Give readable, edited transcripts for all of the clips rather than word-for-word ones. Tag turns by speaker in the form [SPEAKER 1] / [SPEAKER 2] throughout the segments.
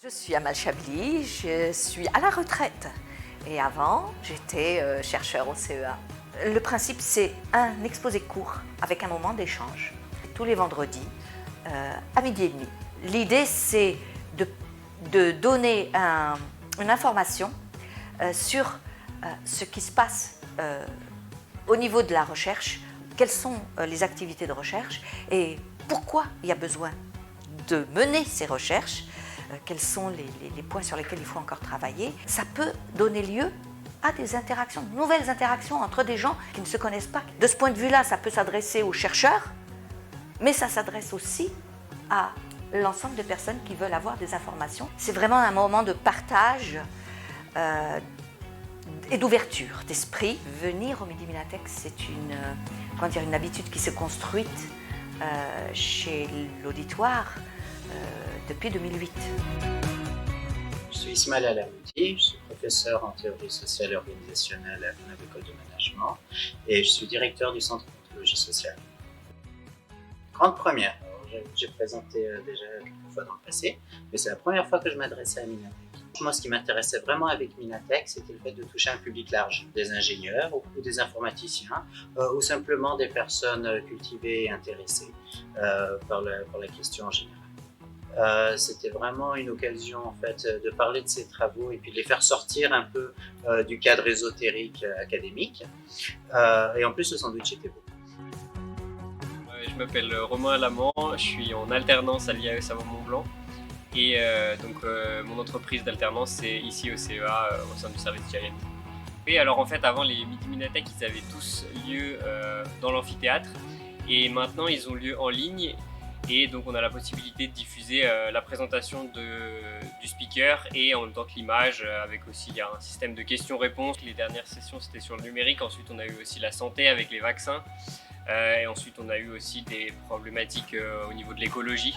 [SPEAKER 1] Je suis Amal Chablis, je suis à la retraite et avant j'étais chercheur au CEA. Le principe c'est un exposé court avec un moment d'échange tous les vendredis à 12h30. L'idée c'est de donner une information sur ce qui se passe au niveau de la recherche, quelles sont les activités de recherche et pourquoi il y a besoin de mener ces recherches, quels sont les points sur lesquels il faut encore travailler. Ça peut donner lieu à des interactions, de nouvelles interactions entre des gens qui ne se connaissent pas. De ce point de vue-là, ça peut s'adresser aux chercheurs, mais ça s'adresse aussi à l'ensemble des personnes qui veulent avoir des informations. C'est vraiment un moment de partage et d'ouverture d'esprit. Venir au Midi Minatek, c'est une habitude qui s'est construite chez l'auditoire depuis 2008.
[SPEAKER 2] Je suis Ismaël Alamouti, je suis professeur en théorie sociale et organisationnelle à la École de management et je suis directeur du Centre d'anthropologie sociale. Grande première, j'ai présenté déjà quelques fois dans le passé, mais c'est la première fois que je m'adressais à Minatek. Moi, ce qui m'intéressait vraiment avec Minatek, c'était le fait de toucher un public large, des ingénieurs ou des informaticiens, ou simplement des personnes cultivées et intéressées par la question en général. C'était vraiment une occasion en fait de parler de ces travaux et puis de les faire sortir un peu du cadre ésotérique académique. Et en plus, le sandwich était beau.
[SPEAKER 3] Je m'appelle Romain Alamand, je suis en alternance à l'IAE Savoie-Mont-Blanc et mon entreprise d'alternance c'est ici au CEA au sein du service Thierry. Et alors en fait avant les Midi Minatek ils avaient tous lieu dans l'amphithéâtre et maintenant ils ont lieu en ligne et donc on a la possibilité de diffuser la présentation du speaker et en même temps que l'image avec aussi il y a un système de questions-réponses. Les dernières sessions c'était sur le numérique, ensuite on a eu aussi la santé avec les vaccins. Et ensuite, on a eu aussi des problématiques au niveau de l'écologie.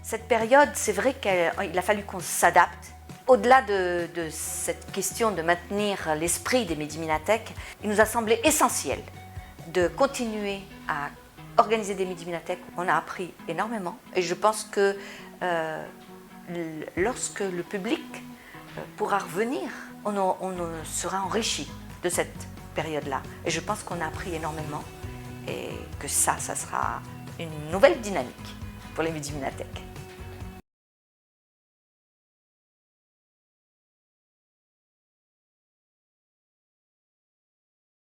[SPEAKER 1] Cette période, c'est vrai qu'il a fallu qu'on s'adapte. Au-delà de cette question de maintenir l'esprit des Midi Minatek, il nous a semblé essentiel de continuer à organiser des Midi Minatek. On a appris énormément et je pense que lorsque le public pourra revenir, on sera enrichi de cette période-là. Et je pense qu'on a appris énormément et que ça sera une nouvelle dynamique pour les Midi Minatek.